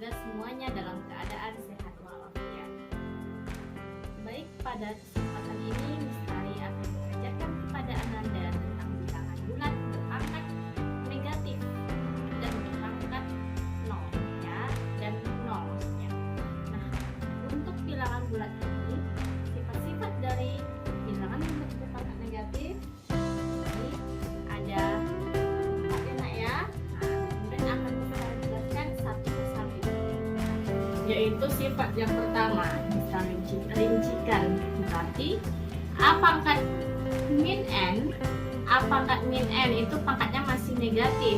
semoga semuanya dalam keadaan sehat walafiat. Baik, pada kesempatan ini Mistari akan mengajarkan kepada Ananda tentang bilangan bulat berpangkat negatif dan berpangkat 0 ya, dan 0 ya. Nah, untuk bilangan bulat ini, sifat-sifat dari bilangan bulat berpangkat negatif ini ada empat ya nak ya. Nah, kemudian akan saya jelaskan satu persatu, yaitu sifat yang pertama kita rincikan. Berarti A pangkat min N, A pangkat min N itu pangkatnya masih negatif.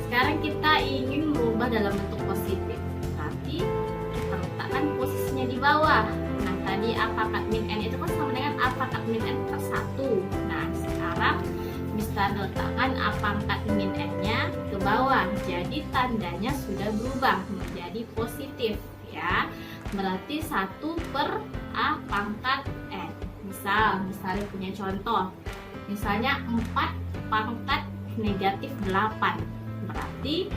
Sekarang kita ingin merubah dalam bentuk positif, berarti kita letakkan posisinya di bawah. Nah, tadi A pangkat min N itu kan sama dengan A pangkat min N per 1. Nah, sekarang bisa letakkan A pangkat min N nya ke bawah, jadi tandanya sudah berubah menjadi positif ya. Berarti 1 per A pangkat N. Misalnya punya contoh, misalnya 4 pangkat negatif 8. Berarti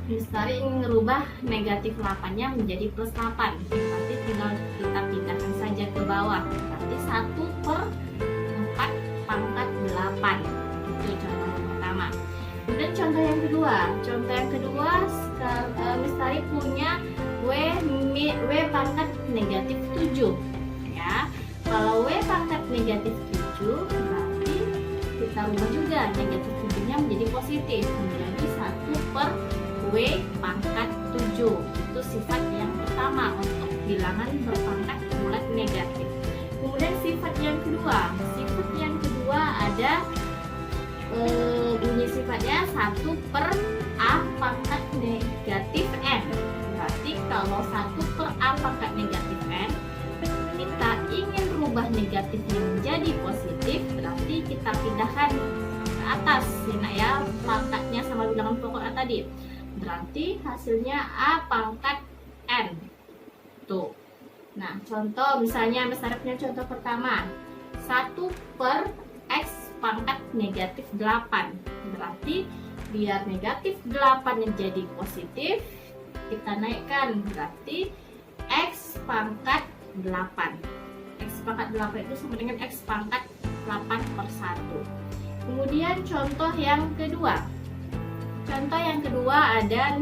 Mistari ingin merubah negatif 8 nya menjadi plus 8. Berarti tinggal kita pindahkan saja ke bawah. Berarti 1 per 4 pangkat 8. Itu contoh yang pertama. Kemudian contoh yang kedua, Mistari punya W pangkat negatif 7 ya. Kalau W pangkat negatif 7 berarti kita rubah juga negatif 7 nya menjadi positif, menjadi 1 per W pangkat 7. Itu sifat yang pertama untuk bilangan berpangkat bulat negatif. Kemudian sifat yang kedua ada bunyi sifatnya 1 per A pangkat negatif N. Berarti kalau 1 per A pangkat negatif N, kita ingin rubah negatifnya menjadi positif, berarti kita pindahkan ke atas ya, pangkatnya sama bilangan pokok tadi. Berarti hasilnya A pangkat N. Tuh. Nah, contoh misalnya punya contoh pertama, 1 per X pangkat negatif 8. Berarti biar negatif 8 jadi positif, kita naikkan, berarti X pangkat 8. X pangkat 8 itu sama dengan X pangkat 8 per 1. Kemudian contoh yang kedua ada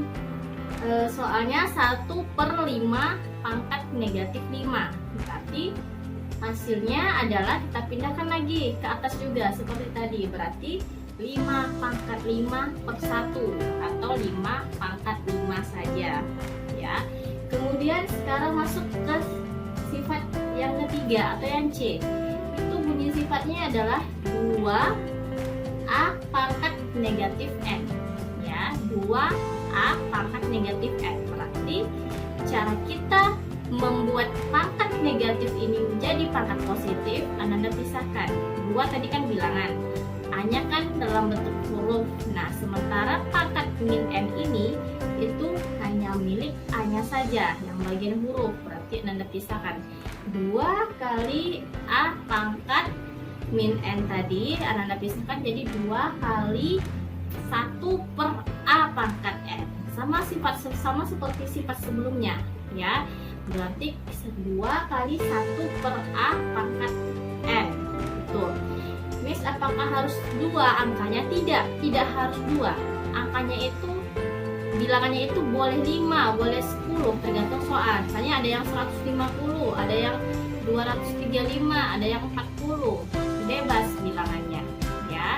soalnya 1 per 5 pangkat negatif 5. Berarti hasilnya adalah kita pindahkan lagi ke atas juga seperti tadi. Berarti 5 pangkat 5 per 1 atau 5 pangkat 5 saja ya. Kemudian sekarang masuk ke sifat yang ketiga atau yang C. Itu bunyi sifatnya adalah 2A pangkat negatif N ya. 2A pangkat negatif N. Berarti cara kita membuat pangkat negatif ini menjadi pangkat positif, Ananda pisahkan. 2 tadi kan bilangan, A-nya kan dalam bentuk huruf. Nah, sementara pangkat min N ini itu hanya milik A-nya saja, yang bagian huruf. Berarti Ananda pisahkan. 2 kali A pangkat min N tadi, Ananda pisahkan jadi 2 kali 1 per A pangkat N. Sama seperti sifat sebelumnya ya. Berarti 2 kali 1 per A pangkat N. Betul. Miss, apakah harus 2 angkanya? Tidak harus 2. Angkanya itu, bilangannya itu boleh 5, boleh 10, tergantung soal. Misalnya ada yang 150, ada yang 235, ada yang 40. Bebas bilangannya ya.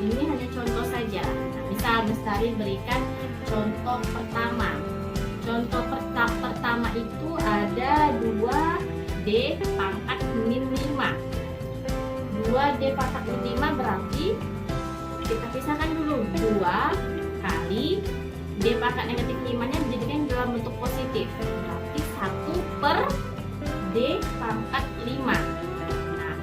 Ini hanya contoh saja. Nah, misal Mistari berikan contoh pertama. Contoh pertama itu ada 2D pangkat min 5. 2D pangkat min 5 berarti kita pisahkan dulu. 2 kali D pangkat negatif 5 nya menjadikan dalam bentuk positif. Berarti 1 per D pangkat 5. Nah,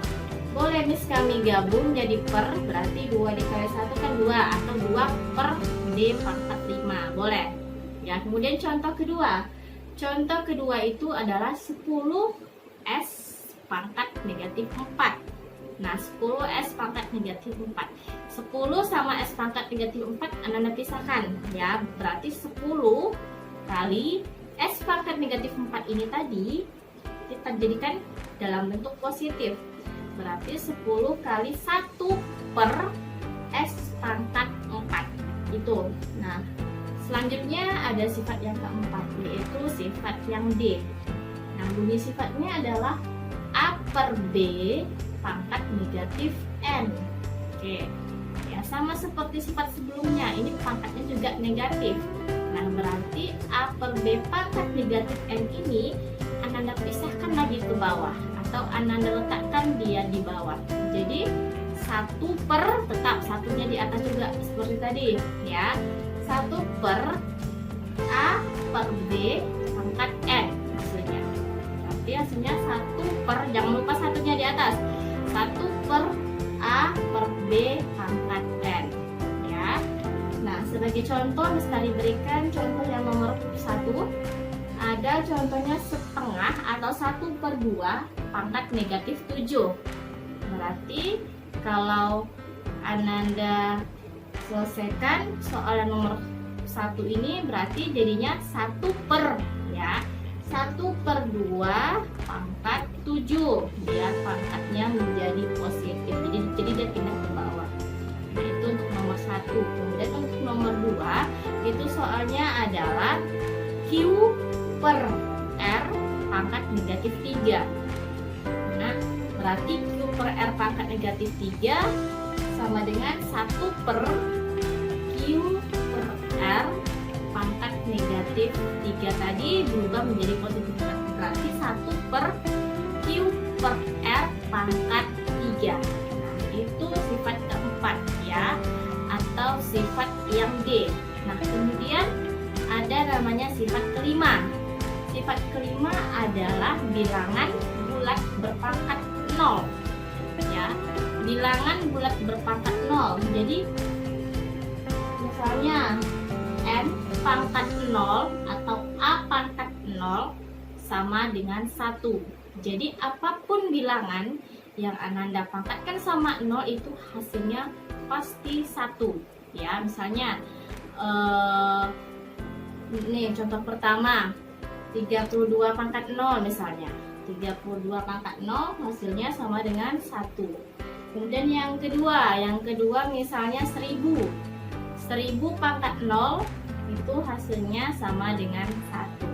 boleh Miss kami gabung jadi per, berarti 2 dikali 1 kan 2, atau 2 per D pangkat 5. Boleh. Ya, kemudian contoh kedua itu adalah 10S pangkat negatif 4. Nah, 10S pangkat negatif 4. 10 sama S pangkat negatif 4 Ananda pisahkan ya. Berarti 10 kali S pangkat negatif 4 ini tadi kita jadikan dalam bentuk positif. Berarti 10 kali 1 per S pangkat 4 itu. Nah, selanjutnya ada sifat yang keempat, yaitu sifat yang D. Nah, bunyi sifatnya adalah A per B pangkat negatif N. Oke, ya sama seperti sifat sebelumnya, ini pangkatnya juga negatif. Nah, berarti A per B pangkat negatif N ini Ananda pisahkan lagi ke bawah, atau Ananda letakkan dia di bawah. Jadi 1 per, tetap satunya di atas juga seperti tadi ya, 1 per A per B pangkat N hasilnya. Berarti hasilnya 1 per, jangan lupa satunya di atas, 1 per A per B pangkat N ya. Nah, sebagai contoh Lestari berikan contoh yang nomor 1. Ada contohnya setengah atau 1 per 2 pangkat negatif 7. Berarti kalau Ananda selesaikan soal yang nomor 1 ini, berarti jadinya 1 per ya, 1 per 2 pangkat 7. Biar pangkatnya menjadi positif, jadi dia pindah ke bawah. Nah, itu untuk nomor 1. Kemudian untuk nomor 2 itu soalnya adalah Q per R pangkat negatif 3. Nah, berarti Q per R pangkat negatif 3 sama dengan 1 per Q per R pangkat negatif 3 tadi berubah menjadi positif. Berarti 1 per Q per R pangkat 3. Nah, itu sifat keempat ya, atau sifat yang D. Nah, kemudian ada namanya sifat kelima. Sifat kelima adalah bilangan bulat berpangkat 0 ya, bilangan bulat berpangkat 0. Jadi misalnya N pangkat 0 atau A pangkat 0 sama dengan 1. Jadi apapun bilangan yang Ananda pangkatkan sama 0 itu hasilnya pasti 1 ya. Misalnya ini contoh pertama, 32 pangkat 0 misalnya. 32 pangkat 0 hasilnya sama dengan 1. Kemudian yang kedua misalnya 1000. 1000 pangkat 0 itu hasilnya sama dengan 1.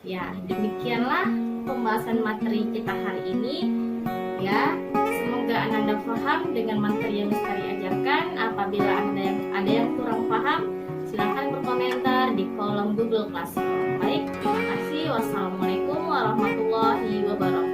Ya, demikianlah pembahasan materi kita hari ini ya. Semoga Ananda paham dengan materi yang Lestari ajarkan. Apabila ada yang kurang paham, silahkan berkomentar di kolom Google Classroom. Baik, terima kasih. Wassalamualaikum warahmatullahi wabarakatuh.